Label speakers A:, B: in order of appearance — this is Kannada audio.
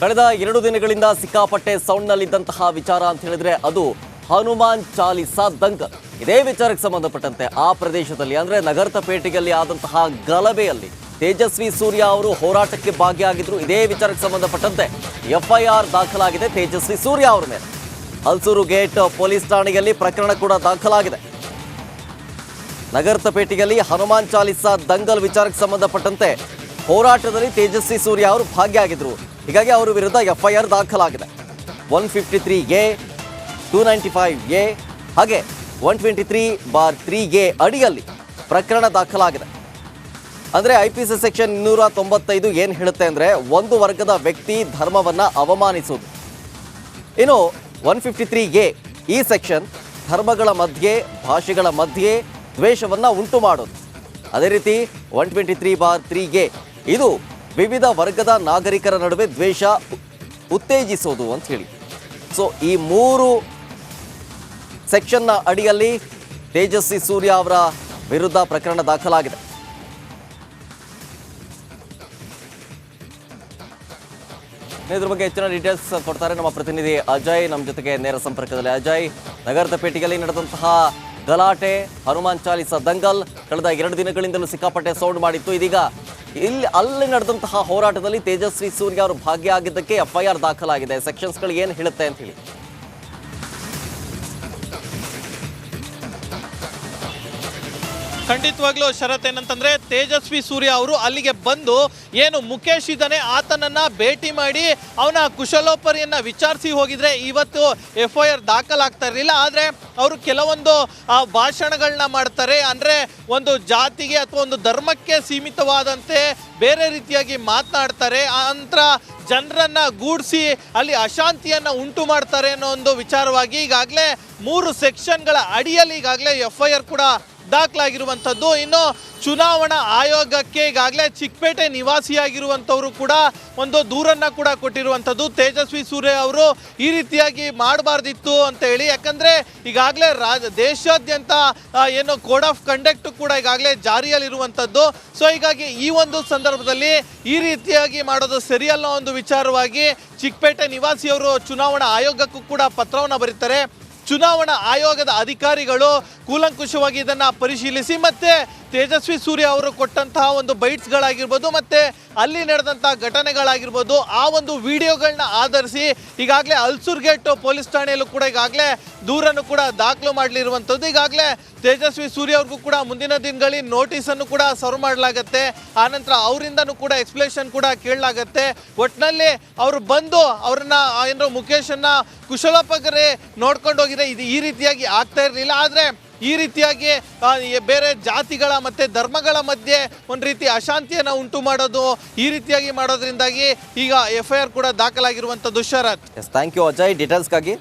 A: ಕಳೆದ 2 ದಿನಗಳಿಂದ ಸಿಕ್ಕಾಪಟ್ಟೆ ಸೌಂಡ್ನಲ್ಲಿದ್ದಂತಹ ವಿಚಾರ ಅಂತ ಹೇಳಿದ್ರೆ ಅದು ಹನುಮಾನ್ ಚಾಲಿಸಾ ದಂಗಲ್. ಇದೇ ವಿಚಾರಕ್ಕೆ ಸಂಬಂಧಪಟ್ಟಂತೆ ಆ ಪ್ರದೇಶದಲ್ಲಿ ಅಂದ್ರೆ ನಗರ್ತಪೇಟೆಯಲ್ಲಿ ಆದಂತಹ ಗಲಭೆಯಲ್ಲಿ ತೇಜಸ್ವಿ ಸೂರ್ಯ ಅವರು ಹೋರಾಟಕ್ಕೆ ಭಾಗಿಯಾಗಿದ್ರು. ಇದೇ ವಿಚಾರಕ್ಕೆ ಸಂಬಂಧಪಟ್ಟಂತೆ FIR ದಾಖಲಾಗಿದೆ ತೇಜಸ್ವಿ ಸೂರ್ಯ ಅವರ ಮೇಲೆ. ಹಲ್ಸೂರು ಗೇಟ್ ಪೊಲೀಸ್ ಠಾಣೆಯಲ್ಲಿ ಪ್ರಕರಣ ಕೂಡ ದಾಖಲಾಗಿದೆ. ನಗರ್ತಪೇಟೆಯಲ್ಲಿ ಹನುಮಾನ್ ಚಾಲಿಸಾ ದಂಗಲ್ ವಿಚಾರಕ್ಕೆ ಸಂಬಂಧಪಟ್ಟಂತೆ ಹೋರಾಟದಲ್ಲಿ ತೇಜಸ್ವಿ ಸೂರ್ಯ ಅವರು ಭಾಗಿಯಾಗಿದ್ರು. ಹೀಗಾಗಿ ಅವರ ವಿರುದ್ಧ FIR ದಾಖಲಾಗಿದೆ. 153A 295A ಹಾಗೆ 123/3A ಅಡಿಯಲ್ಲಿ ಪ್ರಕರಣ ದಾಖಲಾಗಿದೆ. ಅಂದರೆ IPC ಸೆಕ್ಷನ್ 295 ಏನು ಹೇಳುತ್ತೆ ಅಂದರೆ ಒಂದು ವರ್ಗದ ವ್ಯಕ್ತಿ ಧರ್ಮವನ್ನು ಅವಮಾನಿಸುವುದು. ಇನ್ನು 153A ಈ ಸೆಕ್ಷನ್ ಧರ್ಮಗಳ ಮಧ್ಯೆ ಭಾಷೆಗಳ ಮಧ್ಯೆ ದ್ವೇಷವನ್ನು ಉಂಟು ಮಾಡೋದು. ಅದೇ ರೀತಿ 123/3A ಇದು ವಿವಿಧ ವರ್ಗದ ನಾಗರಿಕರ ನಡುವೆ ದ್ವೇಷ ಉತ್ತೇಜಿಸೋದು ಅಂತ ಹೇಳಿ. ಸೊ ಈ 3 ಸೆಕ್ಷನ್ನ ಅಡಿಯಲ್ಲಿ ತೇಜಸ್ವಿ ಸೂರ್ಯ ಅವರ ವಿರುದ್ಧ ಪ್ರಕರಣ ದಾಖಲಾಗಿದೆ. ಇದ್ರ ಬಗ್ಗೆ ಹೆಚ್ಚಿನ ಡೀಟೇಲ್ಸ್ ಕೊಡ್ತಾರೆ ನಮ್ಮ ಪ್ರತಿನಿಧಿ ಅಜಯ್, ನಮ್ಮ ಜೊತೆಗೆ ನೇರ ಸಂಪರ್ಕದಲ್ಲಿ. ಅಜಯ್, ನಗರದಪೇಟೆಯಲ್ಲಿ ನಡೆದಂತಹ ಗಲಾಟೆ, ಹನುಮಾನ್ ಚಾಲಿಸಾ ದಂಗಲ್ ಕಳೆದ 2 ದಿನಗಳಿಂದಲೂ ಸಿಕ್ಕಾಪಟ್ಟೆ ಸೌಂಡ್ ಮಾಡಿತ್ತು. ಇದೀಗ ಅಲ್ಲಿ ನಡೆದಂತಹ ಹೋರಾಟದಲ್ಲಿ ತೇಜಸ್ವಿ ಸೂರ್ಯ ಅವರು ಭಾಗಿಯಾಗಿದ್ದಕ್ಕೆ FIR ದಾಖಲಾಗಿದೆ. ಸೆಕ್ಷನ್ಸ್ಗಳು ಏನು ಹೇಳುತ್ತೆ ಅಂತ ಹೇಳಿ.
B: ಖಂಡಿತವಾಗ್ಲೂ ಶರತ್ ಏನಂತಂದ್ರೆ ತೇಜಸ್ವಿ ಸೂರ್ಯ ಅವರು ಅಲ್ಲಿಗೆ ಬಂದು ಏನು ಮುಖೇಶ್ ಇದ್ದಾನೆ ಆತನನ್ನ ಭೇಟಿ ಮಾಡಿ ಅವನ ಕುಶಲೋಪರಿಯನ್ನ ವಿಚಾರಿಸಿ ಹೋಗಿದ್ರೆ ಇವತ್ತು FIR ದಾಖಲಾಗ್ತಾ ಇರಲಿಲ್ಲ. ಆದರೆ ಅವರು ಕೆಲವೊಂದು ಭಾಷಣಗಳನ್ನ ಮಾಡ್ತಾರೆ. ಅಂದರೆ ಒಂದು ಜಾತಿಗೆ ಅಥವಾ ಒಂದು ಧರ್ಮಕ್ಕೆ ಸೀಮಿತವಾದಂತೆ ಬೇರೆ ರೀತಿಯಾಗಿ ಮಾತನಾಡ್ತಾರೆ. ನಂತರ ಜನರನ್ನ ಗೂಡಿಸಿ ಅಲ್ಲಿ ಅಶಾಂತಿಯನ್ನ ಉಂಟು ಮಾಡ್ತಾರೆ ಅನ್ನೋ ಒಂದು ವಿಚಾರವಾಗಿ ಈಗಾಗಲೇ 3 ಸೆಕ್ಷನ್ಗಳ ಅಡಿಯಲ್ಲಿ ಈಗಾಗಲೇ FIR ಕೂಡ ದಾಖಲಾಗಿರುವಂಥದ್ದು. ಇನ್ನು ಚುನಾವಣಾ ಆಯೋಗಕ್ಕೆ ಈಗಾಗಲೇ ಚಿಕ್ಕಪೇಟೆ ನಿವಾಸಿಯಾಗಿರುವಂಥವರು ಕೂಡ ಒಂದು ದೂರನ್ನ ಕೂಡ ಕೊಟ್ಟಿರುವಂಥದ್ದು. ತೇಜಸ್ವಿ ಸೂರ್ಯ ಅವರು ಈ ರೀತಿಯಾಗಿ ಮಾಡಬಾರ್ದಿತ್ತು ಅಂತ ಹೇಳಿ. ಯಾಕಂದರೆ ಈಗಾಗಲೇ ದೇಶಾದ್ಯಂತ ಏನು ಕೋಡ್ ಆಫ್ ಕಂಡಕ್ಟ್ ಕೂಡ ಈಗಾಗಲೇ ಜಾರಿಯಲ್ಲಿರುವಂಥದ್ದು. ಸೊ ಹೀಗಾಗಿ ಈ ಒಂದು ಸಂದರ್ಭದಲ್ಲಿ ಈ ರೀತಿಯಾಗಿ ಮಾಡೋದು ಸರಿಯಲ್ಲ ಒಂದು ವಿಚಾರವಾಗಿ ಚಿಕ್ಕಪೇಟೆ ನಿವಾಸಿಯವರು ಚುನಾವಣಾ ಆಯೋಗಕ್ಕೂ ಕೂಡ ಪತ್ರವನ್ನು ಬರೀತಾರೆ. ಚುನಾವಣಾ ಆಯೋಗದ ಅಧಿಕಾರಿಗಳು ಕೂಲಂಕುಷವಾಗಿ ಇದನ್ನು ಪರಿಶೀಲಿಸಿ ಮತ್ತೆ ತೇಜಸ್ವಿ ಸೂರ್ಯ ಅವರು ಕೊಟ್ಟಂತಹ ಒಂದು ಬೈಟ್ಸ್ಗಳಾಗಿರ್ಬೋದು ಮತ್ತು ಅಲ್ಲಿ ನಡೆದಂತಹ ಘಟನೆಗಳಾಗಿರ್ಬೋದು ಆ ಒಂದು ವಿಡಿಯೋಗಳನ್ನ ಆಧರಿಸಿ ಈಗಾಗಲೇ ಹಲ್ಸೂರು ಗೇಟ್ ಪೊಲೀಸ್ ಠಾಣೆಯಲ್ಲೂ ಕೂಡ ಈಗಾಗಲೇ ದೂರನ್ನು ಕೂಡ ದಾಖಲು ಮಾಡಲಿರುವಂಥದ್ದು. ಈಗಾಗಲೇ ತೇಜಸ್ವಿ ಸೂರ್ಯ ಅವ್ರಿಗೂ ಕೂಡ ಮುಂದಿನ ದಿನಗಳಲ್ಲಿ ನೋಟಿಸನ್ನು ಕೂಡ ಸರ್ವ್ ಮಾಡಲಾಗತ್ತೆ. ಆನಂತರ ಅವರಿಂದನೂ ಕೂಡ ಎಕ್ಸ್ಪ್ಲೇಷನ್ ಕೂಡ ಕೇಳಲಾಗತ್ತೆ. ಒಟ್ಟಿನಲ್ಲಿ ಅವರು ಬಂದು ಅವ್ರನ್ನ ಏನೋ ಮುಖೇಶನ್ನ ಕುಶಲೋಪಕರೇ ನೋಡ್ಕೊಂಡು ಹೋಗಿದ್ರೆ ಇದು ಈ ರೀತಿಯಾಗಿ ಆಗ್ತಾ ಇರಲಿಲ್ಲ. ಆದರೆ ಈ ರೀತಿಯಾಗಿ ಬೇರೆ ಜಾತಿಗಳ ಮತ್ತು ಧರ್ಮಗಳ ಮಧ್ಯೆ ಒಂದು ರೀತಿ ಅಶಾಂತಿಯನ್ನು ಉಂಟು ಮಾಡೋದು ಈ ರೀತಿಯಾಗಿ ಮಾಡೋದ್ರಿಂದಾಗಿ ಈಗ FIR ಕೂಡ ದಾಖಲಾಗಿರುವಂಥದ್ದು. ಶರತ್,
A: ಥ್ಯಾಂಕ್ ಯು ಅಜಯ್ ಡೀಟೇಲ್ಸ್ಗಾಗಿ.